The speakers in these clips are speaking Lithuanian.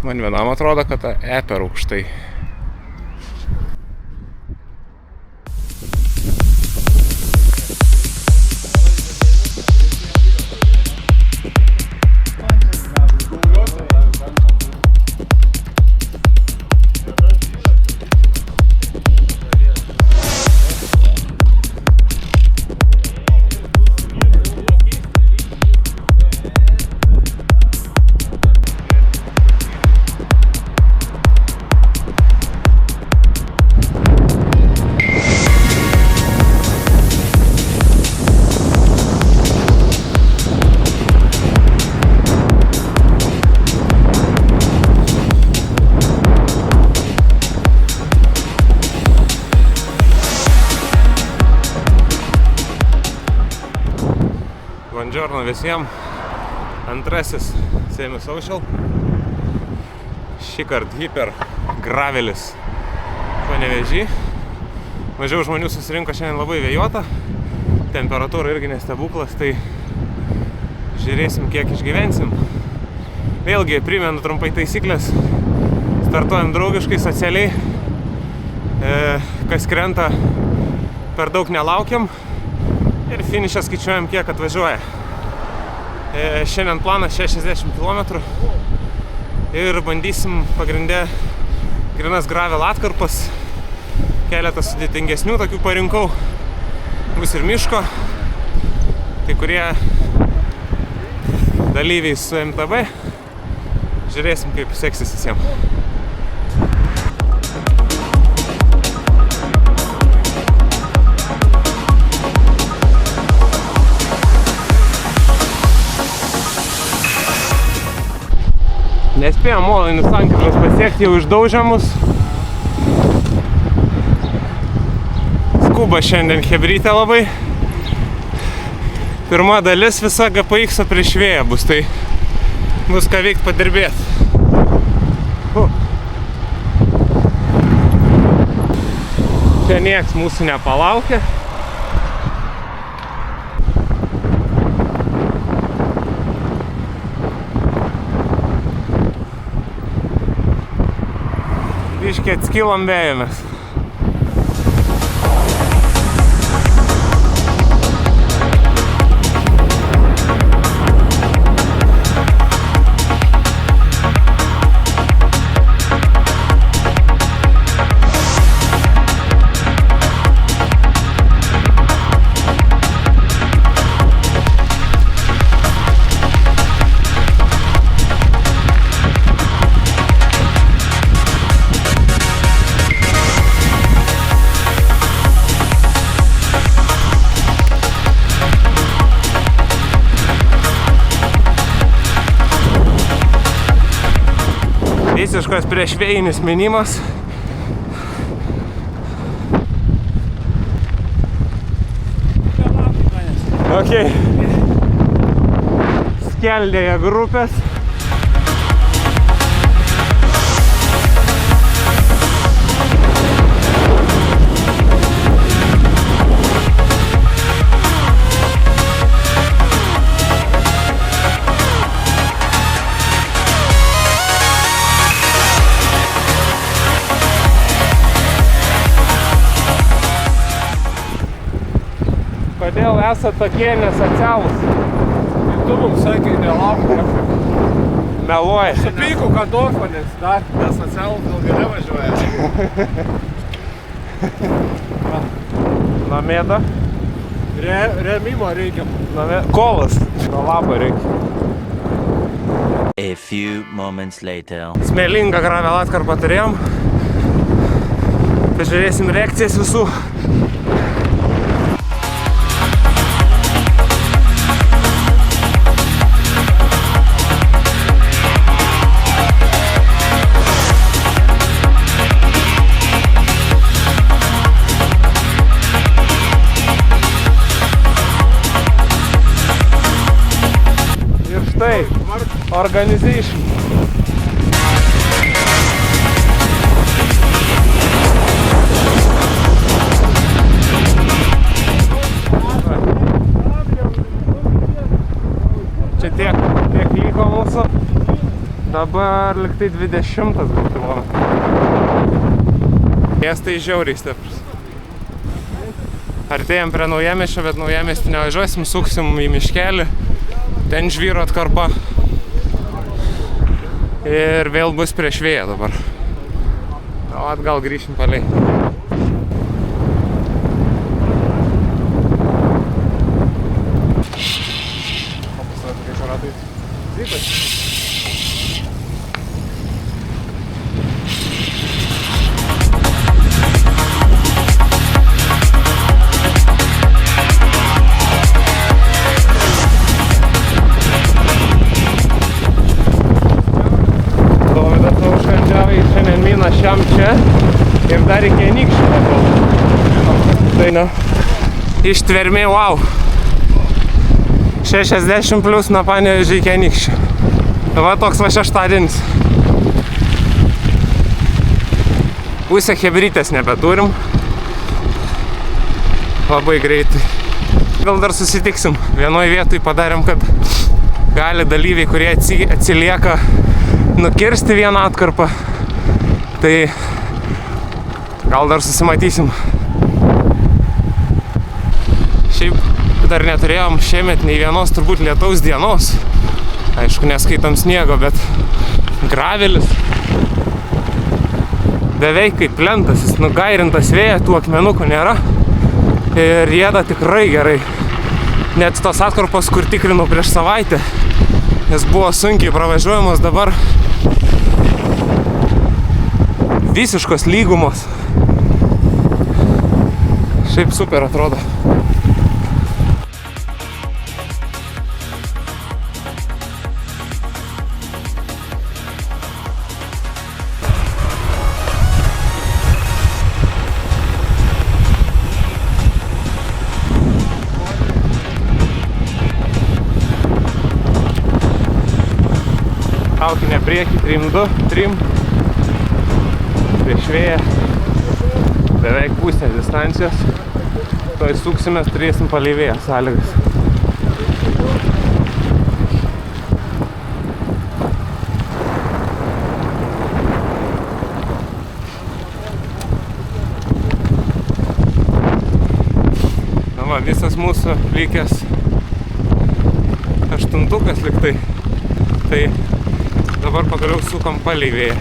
Man vienam atrodo, kad ta E per aukštai. Buongiorno visiems. Antrasis Semi Social. Šįkart hiper gravelis Panevėžy. Mažiau žmonių susirinko šiandien, labai vėjuota. Temperatūra irgi nestebuklas, tai žiūrėsim, kiek išgyvensim. Vėlgi, primenu trumpai taisyklės. Startuojam draugiškai, socialiai. Kas krenta, per daug nelaukiam. Ir finišą skaičiuojam, kiek atvažiuoja. Šiandien planas 60 km ir bandysim pagrindę grynas gravel atkarpas. Keletą sudėtingesnių tokių parinkau. Bus ir miško. Kai kurie dalyviai su MTB. Žiūrėsim, kaip seksis visiems. Nespėjom molinius sankryžas pasiekti, jau išdaužiamus. Skuba šiandien chebrytė labai. Pirma dalis visa GPX prieš vėją bus, tai bus ką veikt padirbėti. Čia nieks mūsų nepalaukia. Biškį atskilom vėjomės. Visiškas priešvėjinis minimas. Ok. Skeldėje grupės. Kodėl esat tokie nesocialūs? Tu mums sakė, nelauk. Meluoja. Supyku, kad orfanės dar nesocialūs gal gale važiuoja. Namėda. Remimo reikia. Kolas. Nuo labo reikia. A few moments later. Smėlingą gravel atkarpą turėjom. Pažiūrėsim reakcijas visų. Organization. Čia tiek liko mūsų. Dabar liktai 20 gal kilometrų. Miestai žiauriai stiprus. Artėjom prie Naujamiesčio, bet Naujamiestį nevažiuosim, suksim į miškelį. Ten žvyro atkarpa. Ir vėl bus prieš vėją dabar. O atgal grįšim palei. Šiam čia ir dar iki Anykščių matau. Tai nu, ištvermė, wow. 60 plius nuo Panevėžio iki Anykščių. Va toks va šeštadienis. Pusę chebrytės nebeturim. Labai greitai. Gal dar susitiksim. Vienoj vietoj padarėm, kad gali dalyviai, kurie atsilieka, nukirsti vieną atkarpą. Tai gal dar susimatysim. Šiaip dar neturėjom šiemet nei vienos turbūt lietaus dienos. Aišku, neskaitom sniego, bet gravelis beveik kaip plentas, jis nugairintas vėja, tų akmenukų nėra. Ir rieda tikrai gerai. Net tos atkarpos, kur tikrinau prieš savaitę, nes buvo sunkiai pravažiuojamos, dabar visiškos lygumos. Šiaip super atrodo. Traukinė priekį, 3-2-3. Prieš vėją, beveik pusė distancijos, toj suksimės, turėsim palei vėją sąlygas. Na va, visas mūsų likęs 8-tukas liktai, tai dabar pagaliau sukam palei vėją.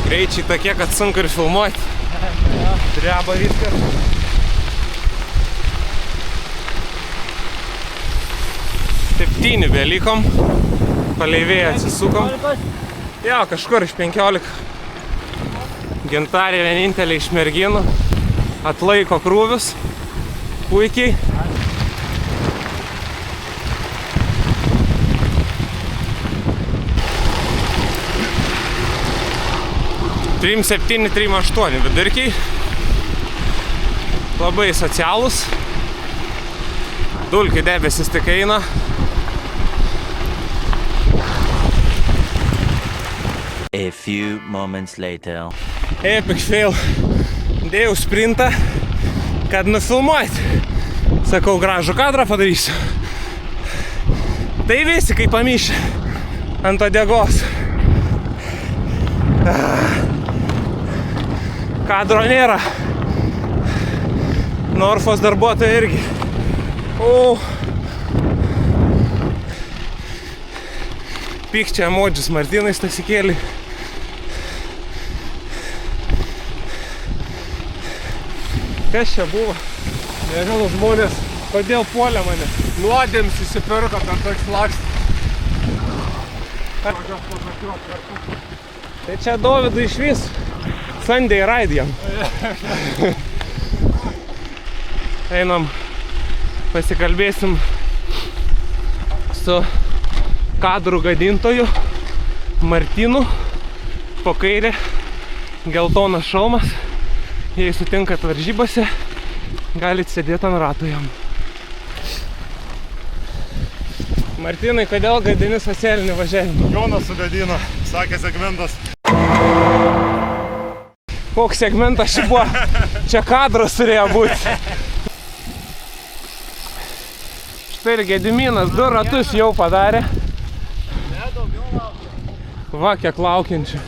Greičiai tokie, kad sunku ir filmuoti. Dreba viskas. Septyni belikom. Palei vėją atsisukom. Jo, kažkur iš 15. Gintarė vienintelė iš merginų. Atlaiko krūvius. Puikiai. Trim 7, 3, 8 vidurkiai. Labai socialūs. Dulkių debesis tik eina. A few moments later. Epic fail. Dėjau sprintą, kad nufilmuoti. Sakau, gražų kadrą padarysiu. Tai visi kaip pamyšę ant uodegos. Kadro nėra. Norfos darbuotojai irgi. Pykčia emodžius Martynais tasikėlį. Kas čia buvo? Nežinau, žmonės, kodėl puolė mane. Nuodėms įsipirko per toks lakstį. Tai čia Dovydui išvis Sunday ride jam. Einam, pasikalbėsim su kadrų gadintoju Martynu. po kairę, geltonas šalmas. Jei sutinkat varžybose, galit sėdėti ant ratų jam. Martynai, kodėl gadini socialinį važiavimą? Jonas sugadino, sakė segmentas. Koks segmentas čia buvo? Čia kadras turėjo būti. Štai ir Gediminas 2 ratus jau padarė. Va, kiek laukiančių.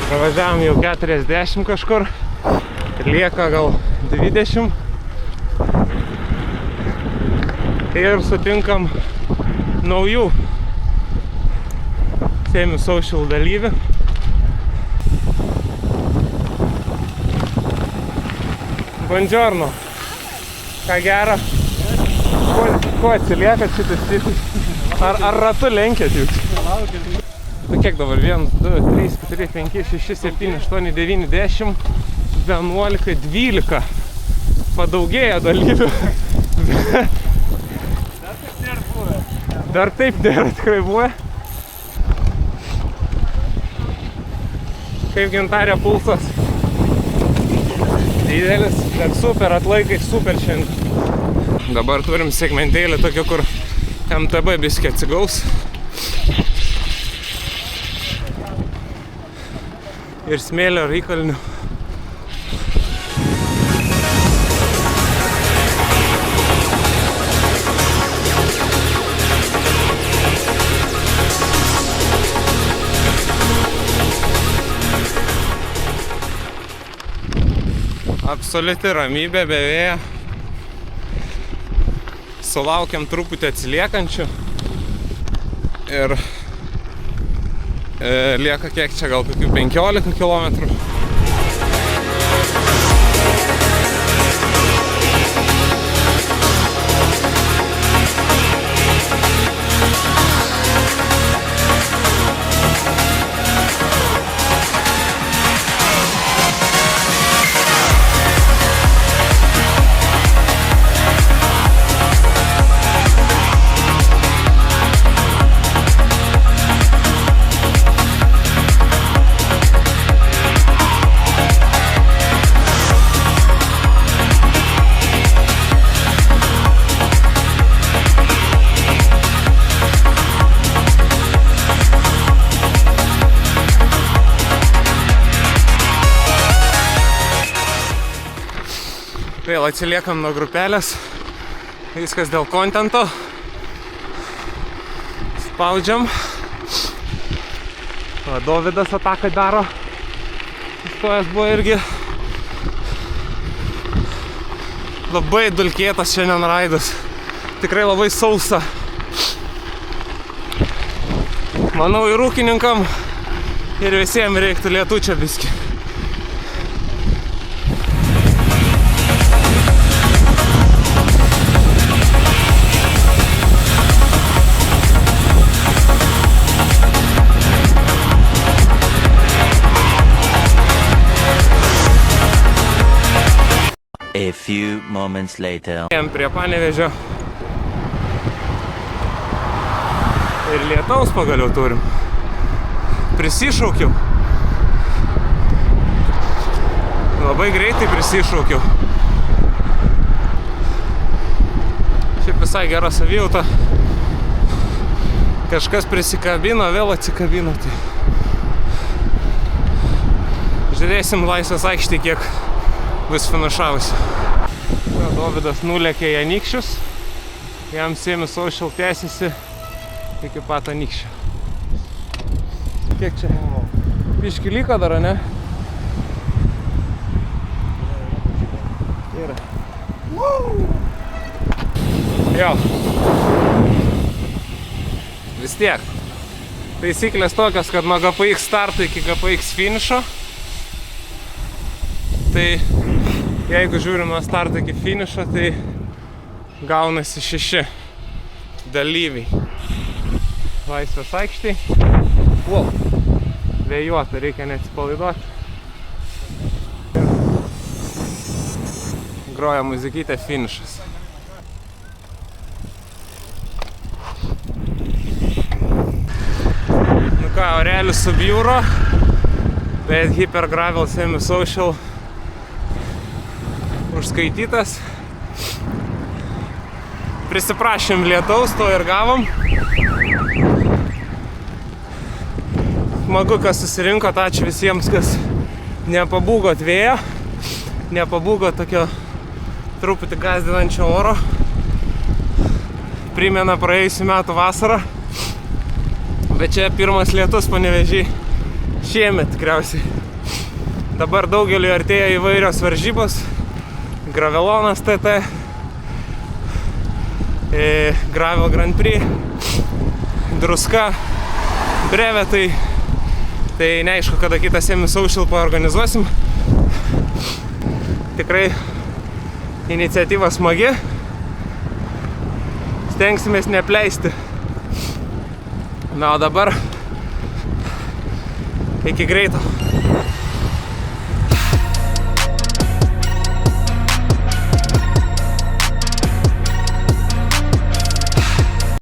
Pravažiavom jau 40 kažkur. Lieka gal 20. Ir sutinkam naujų Semi Social dalyvių. Buongiorno. Ką gero? Kuo atsiliekat šitas sritis? Ar ratu lenkėt jūs? Tai kiek dabar? 1, 2, 3, 4, 5, 6, 7, 8, 9, 10, 11, 12. Padaugėjo dalyvių. Dar taip nėra tikrai buvę. Kaip Gintarė pulsas. Didelis, bet super, atlaikai super šiandien. Dabar turim segmentėlį tokio, kur MTB biskį atsigaus. Ir smėlio rykalnių. Absoliuti ramybė, be vėjo. Sulaukiam truputį atsiliekančių. Ir lieka kiek čia, gal kokių 15 kilometrų. Vėl atsiliekam nuo grupelės, viskas dėl kontento, spaudžiam, va, Dovydas ataką daro, sustojęs buvo irgi, labai dulkėtas šiandien raidas, tikrai labai sausa, manau ir ūkininkam ir visiems reiktų lietučio biskį. A few moments later. Prie Panevėžio. Ir lietaus pagaliau turim. Prisišaukiau. Labai greitai prisišaukiau. Šiaip visai gera savijauta. Kažkas prisikabino, vėl atsikabino. Tai žiūrėsim Laisvės aikštėj, kiek bus finišavusi. Dovydas nulėkė į Anykščius. Jam Semi Social tęsiasi iki pat Anykščių. Kiek čia? Biškį liko dar, ne? Yra. Jo. Vis tiek. Taisyklės tokios, kad nuo GPX starto iki GPX finišo. Tai jeigu žiūrim nuo starto iki finišo, tai gaunasi 6 dalyviai. Laisvės aikštėj. Wow. Vėjuota, reikia neatsipalaiduoti. groja muzikytė, finišas. Nu ką, Aurelijus subjūro, bet Hyper Gravel Semi Social užskaitytas. Prisiprašėm lietaus, to ir gavom. Smagu, kas susirinkot, ačiū visiems, kas nepabūgot vėjo, nepabūgot tokio truputį gazdinančio oro. Primena praėjusių metų vasarą, bet čia pirmas lietus Panevėžy šiemet tikriausiai. Dabar daugeliu artėja įvairios varžybos, Gravelonas TT, Gravel Grand Prix, Druska, brevetai. Tai neaišku, kada kitą Semi Social paorganizuosim. Tikrai iniciatyva smagi. Stengsimės neapleisti. Na, o dabar iki greito.